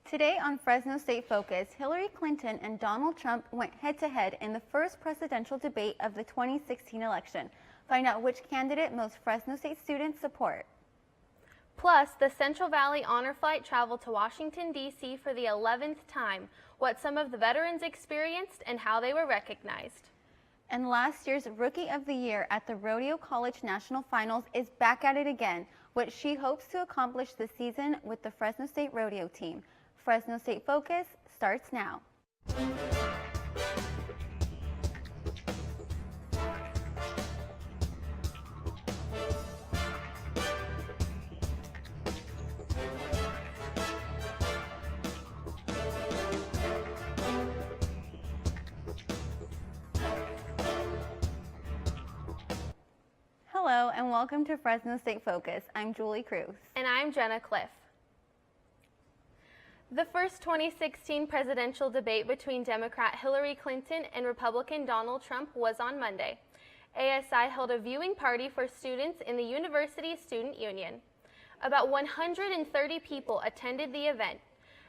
Today on Fresno State Focus, Hillary Clinton and Donald Trump went head-to-head in the first presidential debate of the 2016 election. Find out which candidate most Fresno State students support. Plus, the Central Valley Honor Flight traveled to Washington, D.C. for the 11th time, what some of the veterans experienced and how they were recognized. And last year's Rookie of the Year at the Rodeo College National Finals is back at it again, what she hopes to accomplish this season with the Fresno State Rodeo team. Fresno State Focus starts now. Hello and welcome to Fresno State Focus. I'm Julie Cruz. And I'm Jenna Cliff. The first 2016 presidential debate between Democrat Hillary Clinton and Republican Donald Trump was on Monday. ASI held a viewing party for students in the University Student Union. About 130 people attended the event.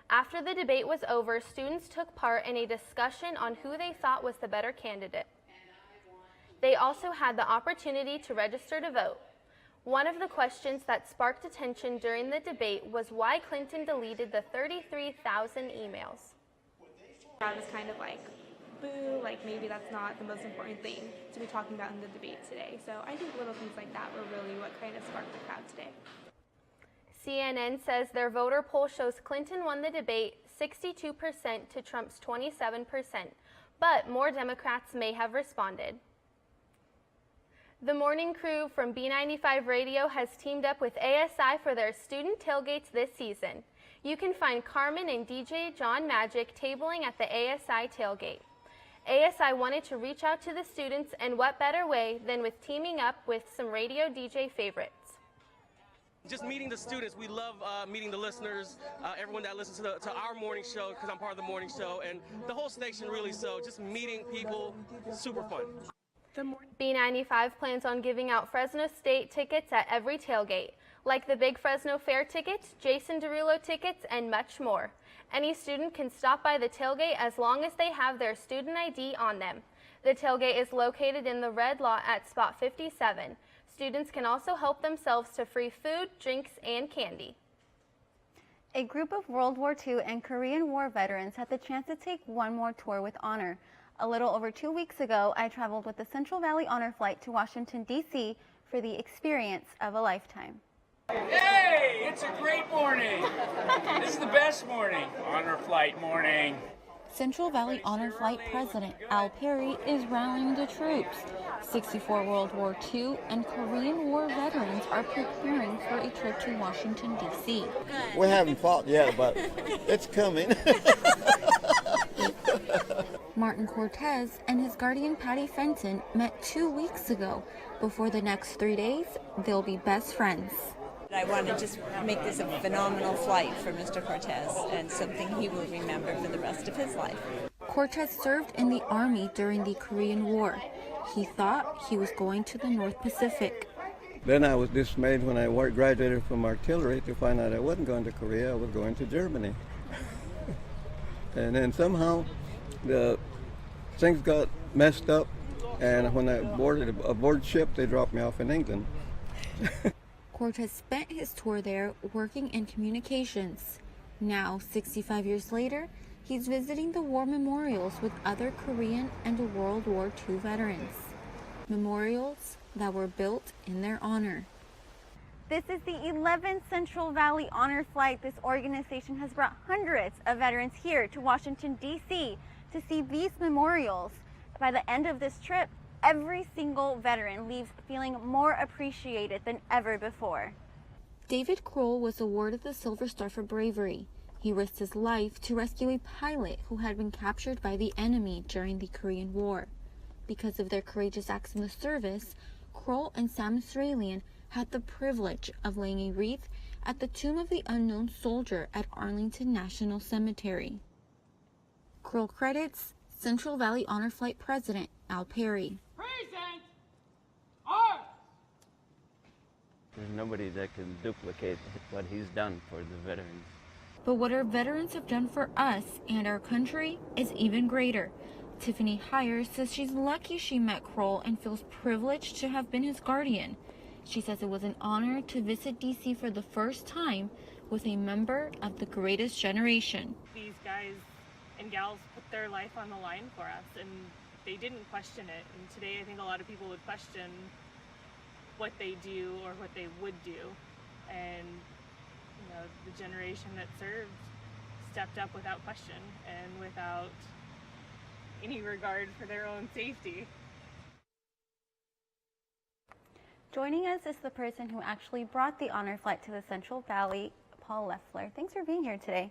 After the debate was over, students took part in a discussion on who they thought was the better candidate. They also had the opportunity to register to vote. One of the questions that sparked attention during the debate was why Clinton deleted the 33,000 emails. I was kind of like, boo, like maybe that's not the most important thing to be talking about in the debate today. So I think little things like that were really what kind of sparked the crowd today. CNN says their voter poll shows Clinton won the debate 62% to Trump's 27%, but more Democrats may have responded. The morning crew from B95 Radio has teamed up with ASI for their student tailgates this season. You can find Carmen and DJ John Magic tabling at the ASI tailgate. ASI wanted to reach out to the students, and what better way than with teaming up with some radio DJ favorites. Just meeting the students. We love meeting the listeners, everyone that listens to our morning show, because I'm part of the morning show, and the whole station really, so just meeting people, super fun. B95 plans on giving out Fresno State tickets at every tailgate, like the Big Fresno Fair tickets, Jason Derulo tickets, and much more. Any student can stop by the tailgate as long as they have their student ID on them. The tailgate is located in the red lot at spot 57. Students can also help themselves to free food, drinks, and candy. A group of World War II and Korean War veterans had the chance to take one more tour with honor. A little over 2 weeks ago, I traveled with the Central Valley Honor Flight to Washington, D.C. for the experience of a lifetime. Hey, it's a great morning. This is the best morning. Honor Flight morning. Central Valley Honor Flight President Al Perry is rallying the troops. 64 World War II and Korean War veterans are preparing for a trip to Washington, D.C. We haven't fought yet, but it's coming. Martin Cortez and his guardian Patty Fenton met 2 weeks ago. Before the next 3 days, they'll be best friends. I want to just make this a phenomenal flight for Mr. Cortez and something he will remember for the rest of his life. Cortez served in the Army during the Korean War. He thought he was going to the North Pacific. Then I was dismayed when I graduated from artillery to find out I wasn't going to Korea, I was going to Germany. And then somehow the things got messed up, and when I boarded aboard ship, they dropped me off in England. Cortez spent his tour there working in communications. Now, 65 years later, he's visiting the war memorials with other Korean and World War II veterans. Memorials that were built in their honor. This is the 11th Central Valley Honor Flight. This organization has brought hundreds of veterans here to Washington, D.C. to see these memorials. By the end of this trip, every single veteran leaves feeling more appreciated than ever before. David Kroll was awarded the Silver Star for bravery. He risked his life to rescue a pilot who had been captured by the enemy during the Korean War. Because of their courageous acts in the service, Kroll and Sam Australian had the privilege of laying a wreath at the Tomb of the Unknown Soldier at Arlington National Cemetery. Kroll credits Central Valley Honor Flight President Al Perry. Present! Arms! There's nobody that can duplicate what he's done for the veterans. But what our veterans have done for us and our country is even greater. Tiffany Hires says she's lucky she met Kroll and feels privileged to have been his guardian. She says it was an honor to visit DC for the first time with a member of the greatest generation. These guys and gals put their life on the line for us, and they didn't question it. And today I think a lot of people would question what they do or what they would do. And you know, the generation that served stepped up without question and without any regard for their own safety. Joining us is the person who actually brought the honor flight to the Central Valley, Paul Leffler. Thanks for being here today.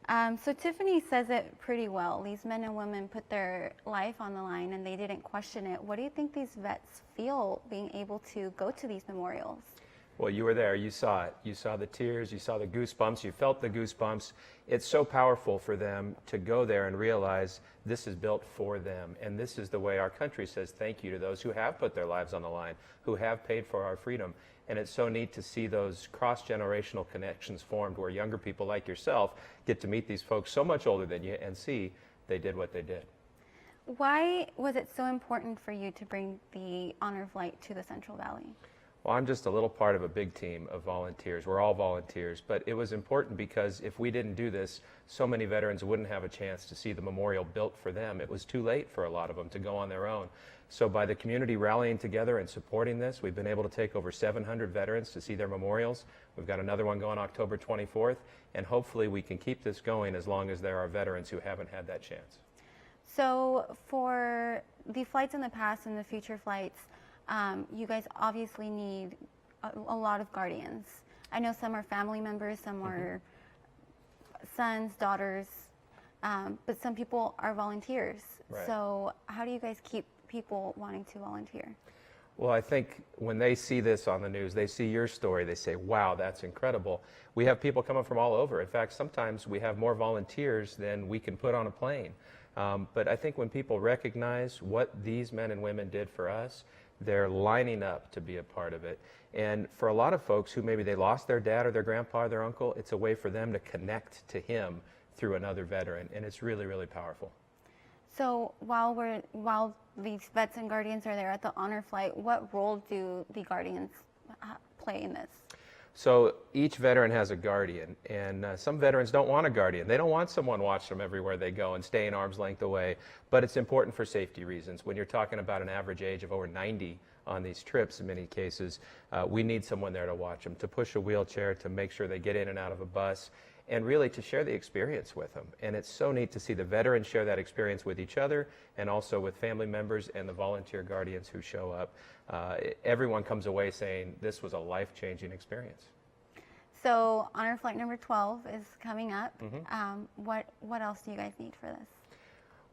So Tiffany says it pretty well. These men and women put their life on the line and they didn't question it. What do you think these vets feel being able to go to these memorials? Well, you were there, you saw it. You saw the tears, you saw the goosebumps, you felt the goosebumps. It's so powerful for them to go there and realize this is built for them. And this is the way our country says thank you to those who have put their lives on the line, who have paid for our freedom. And it's so neat to see those cross-generational connections formed where younger people like yourself get to meet these folks so much older than you and see they did what they did. Why was it so important for you to bring the honor flight to the Central Valley? Well, I'm just a little part of a big team of volunteers. We're all volunteers, but it was important because if we didn't do this, so many veterans wouldn't have a chance to see the memorial built for them. It was too late for a lot of them to go on their own. So by the community rallying together and supporting this, we've been able to take over 700 veterans to see their memorials. We've got another one going October 24th, and hopefully we can keep this going as long as there are veterans who haven't had that chance. So for the flights in the past and the future flights, you guys obviously need a lot of guardians. I know some are family members, some are sons, daughters, but some people are volunteers. Right. So how do you guys keep people wanting to volunteer? Well, I think when they see this on the news, they see your story, they say, wow, that's incredible. We have people coming from all over. In fact, sometimes we have more volunteers than we can put on a plane. But I think when people recognize what these men and women did for us, they're lining up to be a part of it. And for a lot of folks who maybe they lost their dad or their grandpa or their uncle, it's a way for them to connect to him through another veteran. And it's really, really powerful. So while these vets and guardians are there at the honor flight, what role do the guardians play in this? So each veteran has a guardian, and some veterans don't want a guardian. They don't want someone watching them everywhere they go and staying arm's length away, but it's important for safety reasons. When you're talking about an average age of over 90 on these trips, in many cases, we need someone there to watch them, to push a wheelchair, to make sure they get in and out of a bus, and really to share the experience with them. And it's so neat to see the veterans share that experience with each other and also with family members and the volunteer guardians who show up. Everyone comes away saying this was a life-changing experience. So honor flight number 12 is coming up. What else do you guys need for this?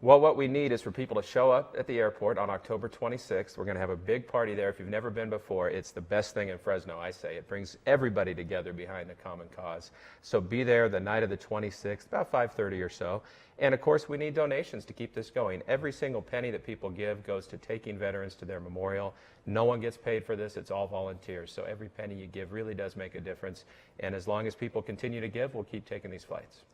Well, what we need is for people to show up at the airport on October 26th. We're going to have a big party there. If you've never been before, it's the best thing in Fresno, I say. It brings everybody together behind a common cause. So be there the night of the 26th, about 5:30 or so. And of course, we need donations to keep this going. Every single penny that people give goes to taking veterans to their memorial. No one gets paid for this. It's all volunteers. So every penny you give really does make a difference. And as long as people continue to give, we'll keep taking these flights.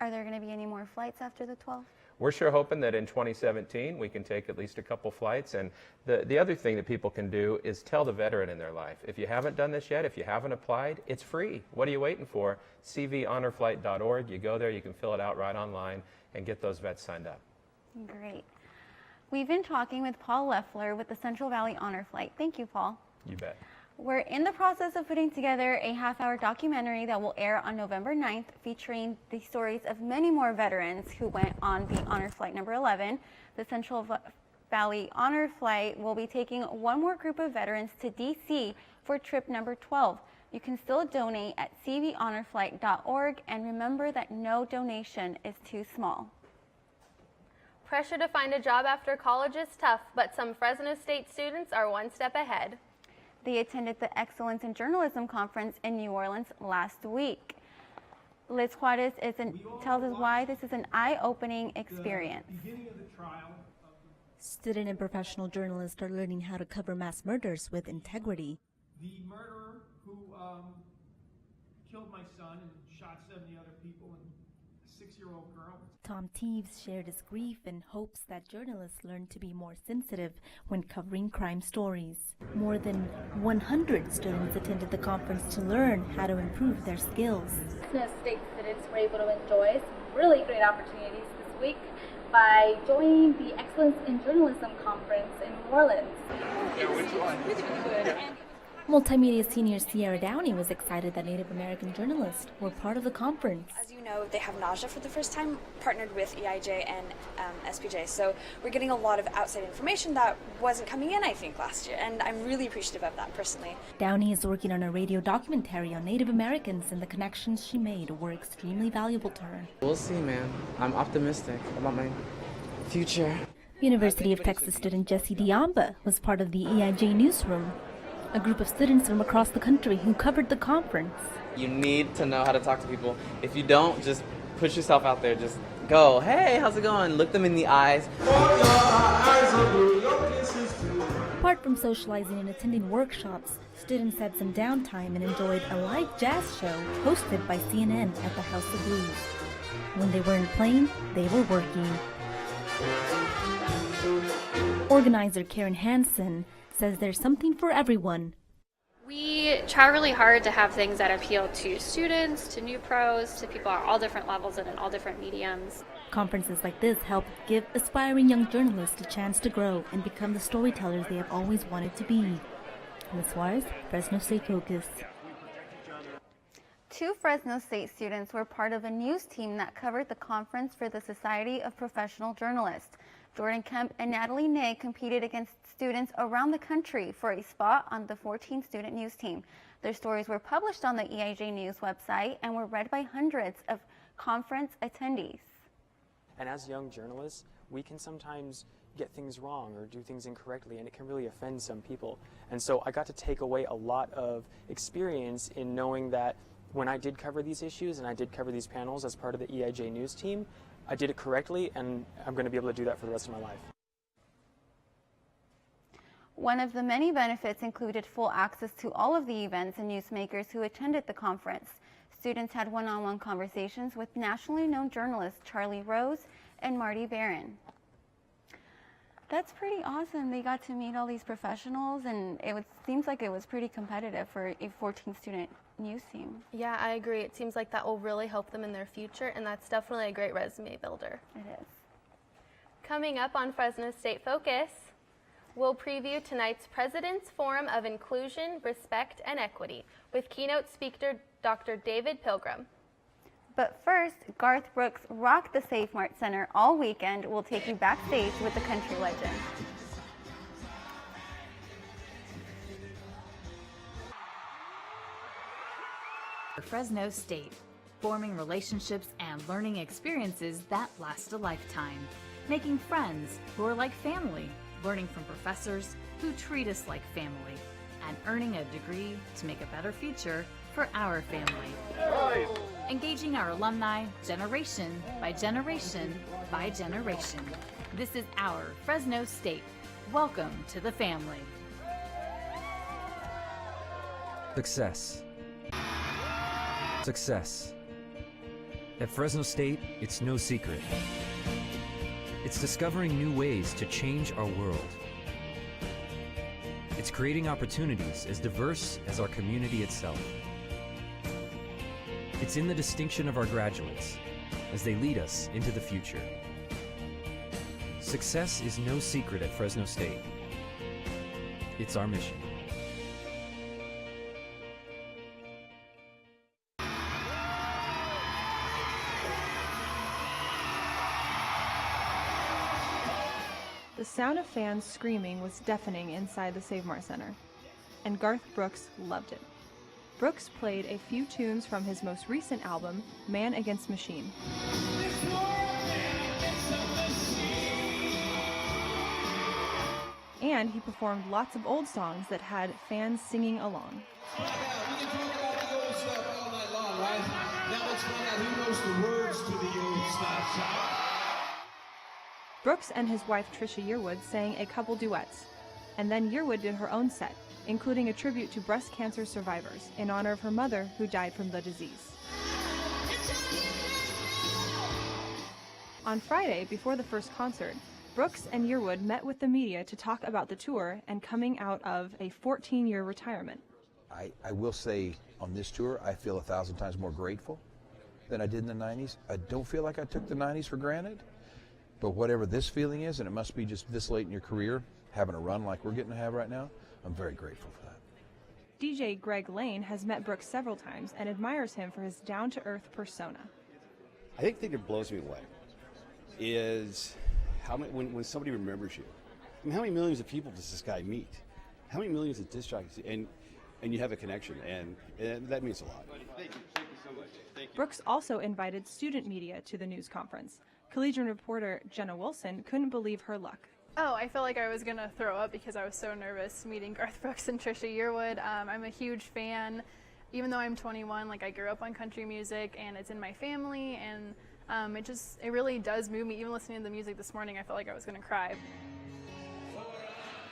Are there going to be any more flights after the 12th? We're sure hoping that in 2017 we can take at least a couple flights. And the other thing that people can do is tell the veteran in their life. If you haven't done this yet, if you haven't applied, it's free. What are you waiting for? cvhonorflight.org. You go there, you can fill it out right online and get those vets signed up. Great. We've been talking with Paul Leffler with the Central Valley Honor Flight. Thank you, Paul. You bet. We're in the process of putting together a half-hour documentary that will air on November 9th, featuring the stories of many more veterans who went on the Honor Flight number 11. The Central Valley Honor Flight will be taking one more group of veterans to DC for trip number 12. You can still donate at cvhonorflight.org, and remember that no donation is too small. Pressure to find a job after college is tough, but some Fresno State students are one step ahead. They attended the Excellence in Journalism Conference in New Orleans last week. Liz Juarez tells us why this is an eye-opening experience. Student and professional journalists are learning how to cover mass murders with integrity. The murderer who killed my son and shot 70 other people and a 6-year-old girl. Tom Teeves shared his grief and hopes that journalists learn to be more sensitive when covering crime stories. More than 100 students attended the conference to learn how to improve their skills. Fresno State students were able to enjoy some really great opportunities this week by joining the Excellence in Journalism Conference in New Orleans. Multimedia senior Sierra Downey was excited that Native American journalists were part of the conference. As you know, they have NAJA for the first time, partnered with EIJ and SPJ, so we're getting a lot of outside information that wasn't coming in, I think, last year, and I'm really appreciative of that personally. Downey is working on a radio documentary on Native Americans, and the connections she made were extremely valuable to her. We'll see, man. I'm optimistic about my future. University of Texas student Jesse Diamba was part of the EIJ newsroom, a group of students from across the country who covered the conference. You need to know how to talk to people. If you don't, just push yourself out there. Just go, hey, how's it going? Look them in the eyes. Apart from socializing and attending workshops, students had some downtime and enjoyed a live jazz show hosted by CNN at the House of Blues. When they weren't playing, they were working. Organizer Karen Hansen says there's something for everyone. We try really hard to have things that appeal to students, to new pros, to people at all different levels and in all different mediums. Conferences like this help give aspiring young journalists a chance to grow and become the storytellers they have always wanted to be. Ms. Suarez, Fresno State Focus. 2 Fresno State students were part of a news team that covered the conference for the Society of Professional Journalists. Jordan Kemp and Natalie Ney competed against students around the country for a spot on the 14-student news team. Their stories were published on the EIJ News website and were read by hundreds of conference attendees. And as young journalists, we can sometimes get things wrong or do things incorrectly, and it can really offend some people. And so I got to take away a lot of experience in knowing that when I did cover these issues and I did cover these panels as part of the EIJ News team, I did it correctly, and I'm going to be able to do that for the rest of my life. One of the many benefits included full access to all of the events and newsmakers who attended the conference. Students had one-on-one conversations with nationally known journalists Charlie Rose and Marty Barron. That's pretty awesome. They got to meet all these professionals, and seems like it was pretty competitive for a 14-student news team. Yeah, I agree. It seems like that will really help them in their future, and that's definitely a great resume builder. It is. Coming up on Fresno State Focus, we'll preview tonight's President's Forum of Inclusion, Respect, and Equity with keynote speaker Dr. David Pilgrim. But first, Garth Brooks rocked the Save Mart Center all weekend. We'll take you backstage with the country legend. Fresno State, forming relationships and learning experiences that last a lifetime, making friends who are like family, learning from professors who treat us like family, and earning a degree to make a better future for our family. Engaging our alumni generation by generation by generation. This is our Fresno State. Welcome to the family. Success. Success. At Fresno State, it's no secret. It's discovering new ways to change our world. It's creating opportunities as diverse as our community itself. It's in the distinction of our graduates as they lead us into the future. Success is no secret at Fresno State. It's our mission. The sound of fans screaming was deafening inside the Save Mart Center, and Garth Brooks loved it. Brooks played a few tunes from his most recent album, Man Against Machine. And he performed lots of old songs that had fans singing along. We can talk about the old stuff all night long, right? Now let's find out who knows the words to the old stuff. Brooks and his wife Trisha Yearwood sang a couple duets, and then Yearwood did her own set, including a tribute to breast cancer survivors in honor of her mother who died from the disease. On Friday, before the first concert, Brooks and Yearwood met with the media to talk about the tour and coming out of a 14-year retirement. I will say on this tour, I feel 1,000 times more grateful than I did in the 90s. I don't feel like I took the 90s for granted, but whatever this feeling is, and it must be just this late in your career, having a run like we're getting to have right now, I'm very grateful for that. DJ Greg Lane has met Brooks several times and admires him for his down-to-earth persona. I think the thing that blows me away is how many, when somebody remembers you. I mean, how many millions of people does this guy meet? How many millions of disc jockeys? And you have a connection, and that means a lot. Thank you. Thank you so much. Thank you. Brooks also invited student media to the news conference. Collegian reporter Jenna Wilson couldn't believe her luck. Oh, I felt like I was going to throw up because I was so nervous meeting Garth Brooks and Trisha Yearwood. I'm a huge fan. Even though I'm 21, like I grew up on country music and it's in my family, and it really does move me. Even listening to the music this morning, I felt like I was going to cry.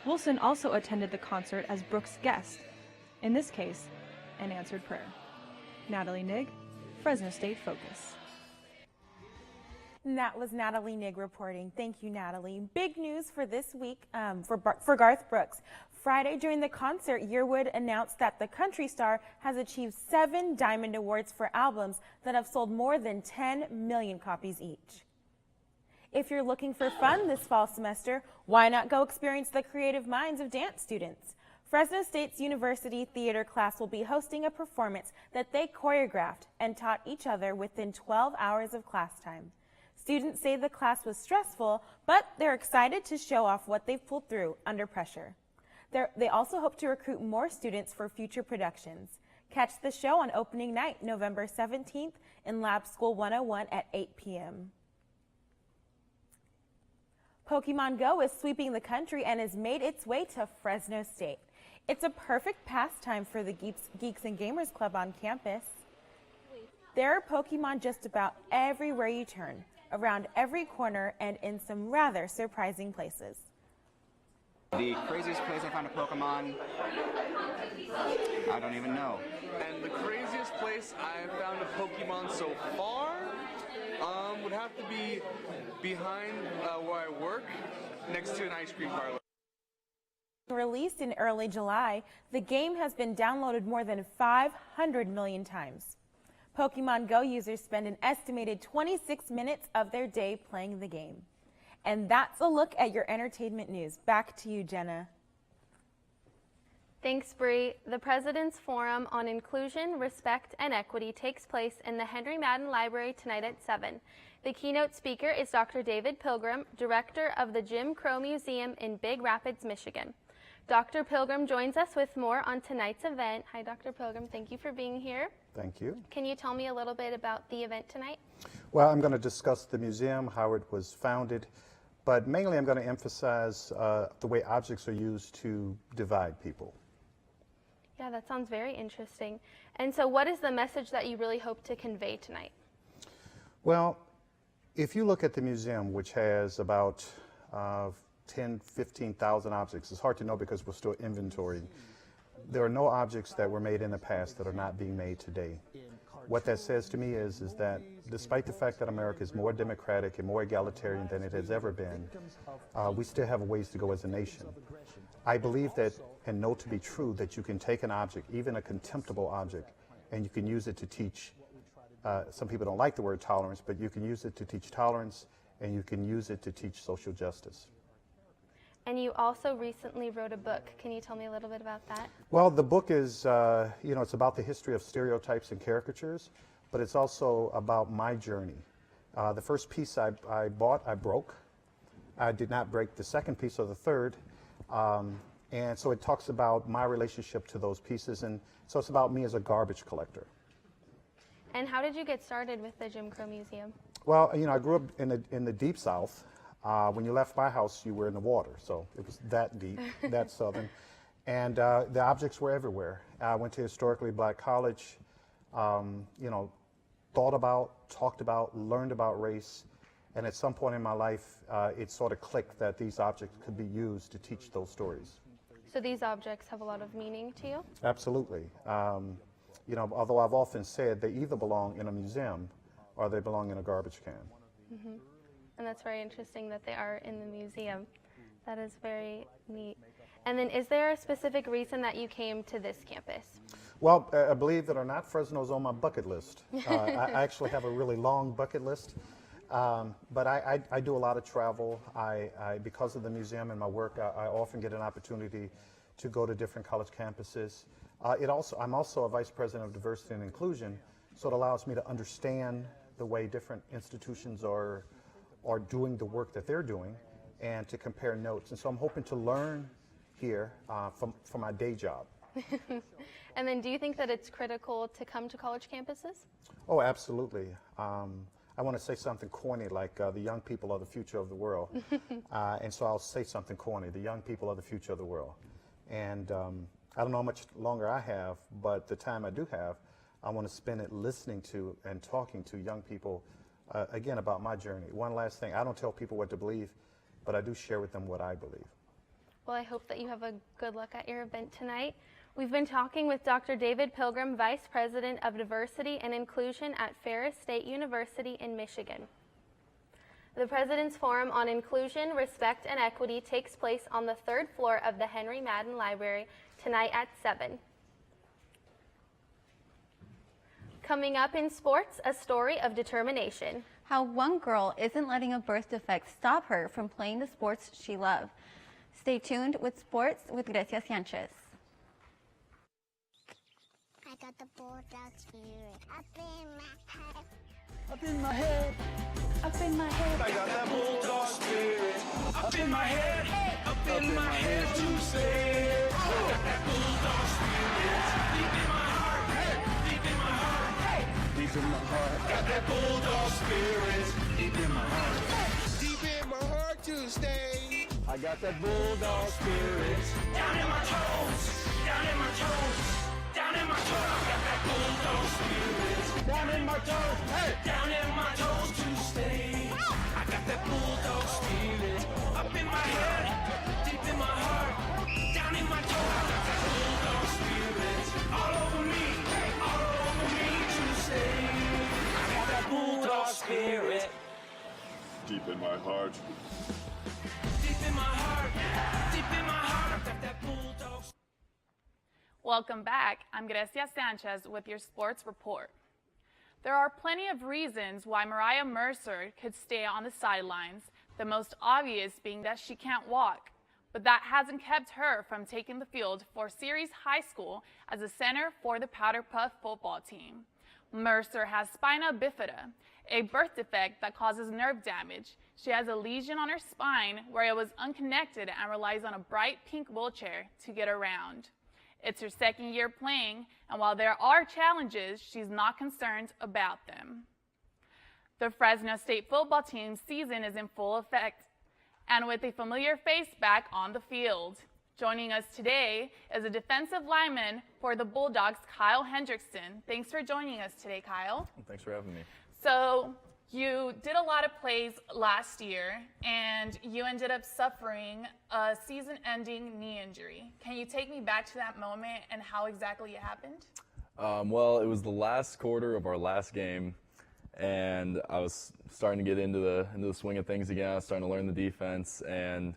Wilson also attended the concert as Brooks' guest. In this case, an answered prayer. Natalie Nigg, Fresno State Focus. And that was Natalie Nigg reporting. Thank you, Natalie. Big news for this week for Garth Brooks. Friday during the concert, Yearwood announced that the country star has achieved 7 Diamond Awards for albums that have sold more than 10 million copies each. If you're looking for fun this fall semester, why not go experience the creative minds of dance students? Fresno State's University Theater class will be hosting a performance that they choreographed and taught each other within 12 hours of class time. Students say the class was stressful, but they're excited to show off what they've pulled through under pressure. They also hope to recruit more students for future productions. Catch the show on opening night, November 17th in Lab School 101 at 8 p.m. Pokemon Go is sweeping the country and has made its way to Fresno State. It's a perfect pastime for the Geeks and Gamers Club on campus. There are Pokemon just about everywhere you turn, around every corner, and in some rather surprising places. The craziest place I found a Pokemon, I don't even know. And the craziest place I found a Pokemon so far would have to be behind where I work, next to an ice cream parlor. Released in early July, the game has been downloaded more than 500 million times. Pokemon Go users spend an estimated 26 minutes of their day playing the game. And that's a look at your entertainment news. Back to you, Jenna. Thanks, Bree. The President's Forum on Inclusion, Respect, and Equity takes place in the Henry Madden Library tonight at 7. The keynote speaker is Dr. David Pilgrim, director of the Jim Crow Museum in Big Rapids, Michigan. Dr. Pilgrim joins us with more on tonight's event. Hi, Dr. Pilgrim. Thank you for being here. Thank you. Can you tell me a little bit about the event tonight? Well, I'm going to discuss the museum, how it was founded, but mainly I'm going to emphasize the way objects are used to divide people. Yeah, that sounds very interesting. And so what is the message that you really hope to convey tonight? Well, if you look at the museum, which has about 10, 15,000 objects, it's hard to know because we're still inventorying. There are no objects that were made in the past that are not being made today. What that says to me is that despite the fact that America is more democratic and more egalitarian than it has ever been, we still have a ways to go as a nation. I believe that and know to be true that you can take an object, even a contemptible object, and you can use it to teach, some people don't like the word tolerance, but you can use it to teach tolerance and you can use it to teach social justice. And you also recently wrote a book. Can you tell me a little bit about that? Well, the book is, it's about the history of stereotypes and caricatures, but it's also about my journey. The first piece I bought, I broke. I did not break the second piece or the third. And so it talks about my relationship to those pieces. And so it's about me as a garbage collector. And how did you get started with the Jim Crow Museum? Well, I grew up in the deep South. When you left my house, you were in the water, so it was that deep, that southern. And the objects were everywhere. I went to historically black college, thought about, talked about, learned about race, and at some point in my life, it sort of clicked that these objects could be used to teach those stories. So these objects have a lot of meaning to you? Absolutely. You know, although I've often said they either belong in a museum or they belong in a garbage can. Mm-hmm. And that's very interesting that they are in the museum. That is very neat. And then is there a specific reason that you came to this campus? Well, believe it or not, Fresno's on my bucket list. I actually have a really long bucket list, but I do a lot of travel. Because of the museum and my work, I often get an opportunity to go to different college campuses. I'm also a vice president of diversity and inclusion, so it allows me to understand the way different institutions are doing the work that they're doing and to compare notes. And so I'm hoping to learn here from my day job. And then do you think that it's critical to come to college campuses? Oh, absolutely. I want to say something corny like the young people are the future of the world. And so I'll say something corny, the young people are the future of the world. And I don't know how much longer I have, but the time I do have, I want to spend it listening to and talking to young people, again, about my journey. One last thing, I don't tell people what to believe, but I do share with them what I believe. Well, I hope that you have a good luck at your event tonight. We've been talking with Dr. David Pilgrim, Vice President of Diversity and Inclusion at Fresno State University in Michigan. The President's Forum on Inclusion, Respect, and Equity takes place on the 3rd floor of the Henry Madden Library tonight at 7. Coming up in sports, a story of determination. How one girl isn't letting a birth defect stop her from playing the sports she loves. Stay tuned with sports with Grecia Sanchez. I got the bulldog spirit up in my head. Up in my head. Up in my head. I got that bulldog spirit. Up in my head. Up in my head to say. I got that bulldog spirit. Deep in my heart. Deep in my heart. Deep in my heart. Got that bulldog spirit. Deep in my heart. Deep in my heart to stay. I got that bulldog spirit. Down in my toes. Down in my toes. Down in my toes. I got that bulldog spirit. Down in my toes. Hey. Down in my toes to stay. I got that bulldog spirit. Up in my head. Deep in my heart. Down in my toes. I got that bulldog spirit. All over me. All over me to stay. I got that bulldog spirit. Deep in my heart. Deep in my heart. Deep in my heart. I got that bulldog spirit. Welcome back. I'm Grecia Sanchez with your sports report. There are plenty of reasons why Mariah Mercer could stay on the sidelines, the most obvious being that she can't walk. But that hasn't kept her from taking the field for Ceres High School as a center for the Powder Puff football team. Mercer has spina bifida, a birth defect that causes nerve damage. She has a lesion on her spine where it was unconnected and relies on a bright pink wheelchair to get around. It's her second year playing, and while there are challenges, she's not concerned about them. The Fresno State football team's season is in full effect, and with a familiar face back on the field. Joining us today is a defensive lineman for the Bulldogs, Kyle Hendrickson. Thanks for joining us today, Kyle. Thanks for having me. So you did a lot of plays last year, and you ended up suffering a season-ending knee injury. Can you take me back to that moment and how exactly it happened? Well, it was the last quarter of our last game, and I was starting to get into the swing of things again. I was starting to learn the defense, and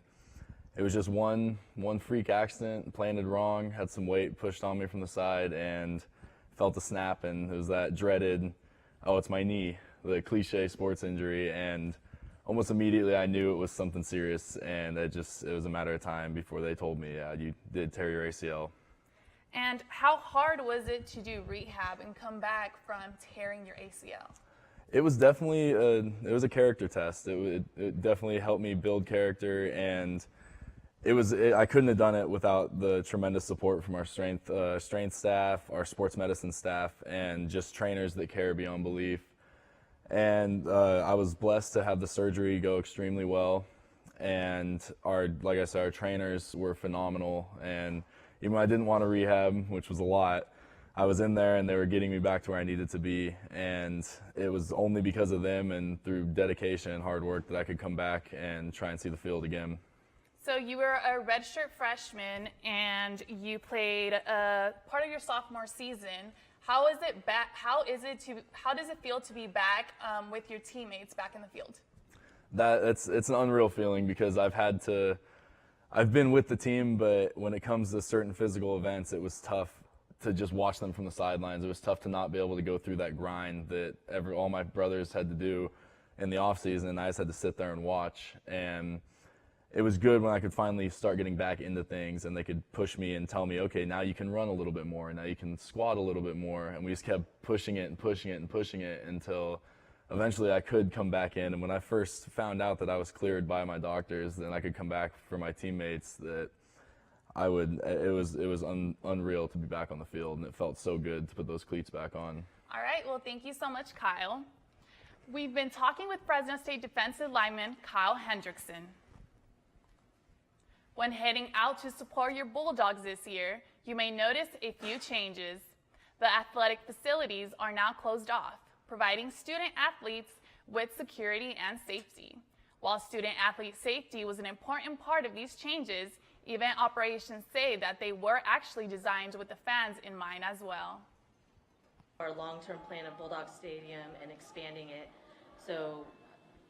it was just one freak accident, planted wrong, had some weight pushed on me from the side, and felt a snap, and it was that dreaded, oh, it's my knee, the cliche sports injury, and almost immediately I knew it was something serious, and it was a matter of time before they told me, yeah, you did tear your ACL. And how hard was it to do rehab and come back from tearing your ACL? It was definitely a character test. It definitely helped me build character, and I couldn't have done it without the tremendous support from our strength staff, our sports medicine staff, and just trainers that care beyond belief. And I was blessed to have the surgery go extremely well, and like I said, our trainers were phenomenal. And even when I didn't want to rehab, which was a lot, I was in there and they were getting me back to where I needed to be. And it was only because of them and through dedication and hard work that I could come back and try and see the field again. So you were a redshirt freshman, and you played part of your sophomore season. How is it back? How does it feel to be back with your teammates back in the field? It's an unreal feeling because I've been with the team, but when it comes to certain physical events, it was tough to just watch them from the sidelines. It was tough to not be able to go through that grind that all my brothers had to do in the off season, and I just had to sit there and watch. And it was good when I could finally start getting back into things, and they could push me and tell me, okay, now you can run a little bit more, now you can squat a little bit more, and we just kept pushing it and pushing it and pushing it until eventually I could come back in. And when I first found out that I was cleared by my doctors, then I could come back for my teammates, that it was unreal to be back on the field, and it felt so good to put those cleats back on. All right, well, thank you so much, Kyle. We've been talking with Fresno State defensive lineman Kyle Hendrickson. When heading out to support your Bulldogs this year, you may notice a few changes. The athletic facilities are now closed off, providing student athletes with security and safety. While student athlete safety was an important part of these changes, event operations say that they were actually designed with the fans in mind as well. Our long-term plan of Bulldog Stadium and expanding it, so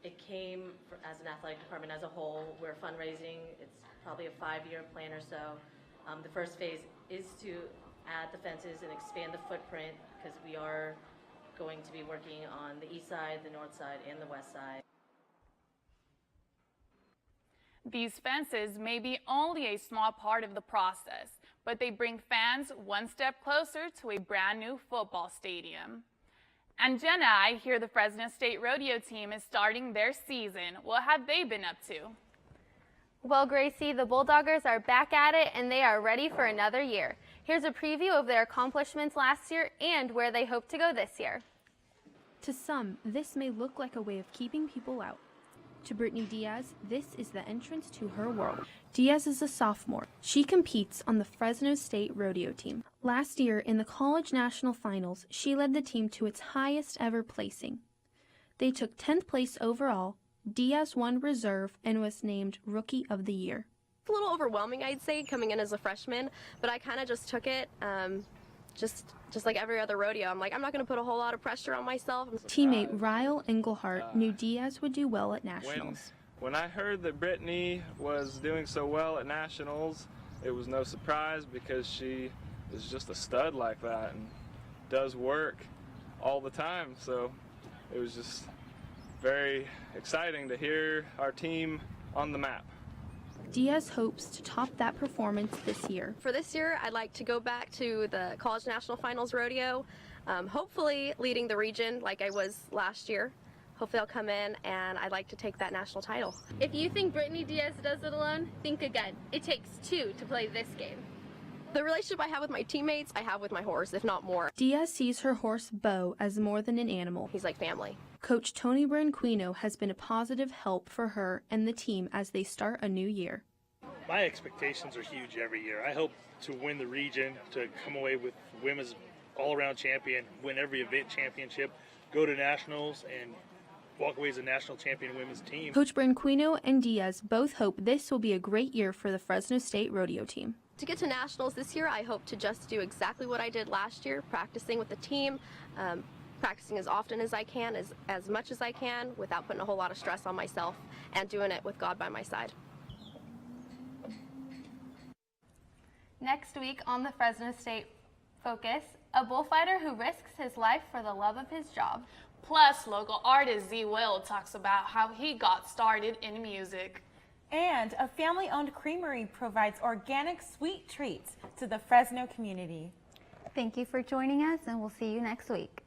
it came as an athletic department as a whole. We're fundraising. It's probably a 5-year plan or so. The first phase is to add the fences and expand the footprint, because we are going to be working on the east side, the north side, and the west side. These fences may be only a small part of the process, but they bring fans one step closer to a brand new football stadium. And Jenna, I hear the Fresno State Rodeo team is starting their season. What have they been up to? Well, Gracie, the Bulldoggers are back at it, and they are ready for another year. Here's a preview of their accomplishments last year and where they hope to go this year. To some, this may look like a way of keeping people out. To Brittany Diaz, this is the entrance to her world. Diaz is a sophomore. She competes on the Fresno State Rodeo team. Last year, in the College National Finals, she led the team to its highest ever placing. They took 10th place overall. Diaz won reserve and was named Rookie of the Year. It's a little overwhelming, I'd say, coming in as a freshman, but I kind of just took it just like every other rodeo. I'm like, I'm not going to put a whole lot of pressure on myself. Teammate Ryle Englehart knew Diaz would do well at Nationals. When I heard that Brittany was doing so well at Nationals, it was no surprise, because she is just a stud like that and does work all the time. So it was just very exciting to hear our team on the map. Diaz hopes to top that performance this year. For this year, I'd like to go back to the College National Finals Rodeo, hopefully leading the region like I was last year. Hopefully I'll come in, and I'd like to take that national title. If you think Brittany Diaz does it alone, think again. It takes two to play this game. The relationship I have with my teammates, I have with my horse, if not more. Diaz sees her horse Bo as more than an animal. He's like family. Coach Tony Branquino has been a positive help for her and the team as they start a new year. My expectations are huge every year. I hope to win the region, to come away with women's all-around champion, win every event championship, go to nationals, and walk away as a national champion women's team. Coach Branquino and Diaz both hope this will be a great year for the Fresno State Rodeo team. To get to nationals this year, I hope to just do exactly what I did last year, practicing with the team, practicing as often as I can, as much as I can, without putting a whole lot of stress on myself, and doing it with God by my side. Next week on the Fresno State Focus, a bullfighter who risks his life for the love of his job. Plus, local artist Z Will talks about how he got started in music. And a family-owned creamery provides organic sweet treats to the Fresno community. Thank you for joining us, and we'll see you next week.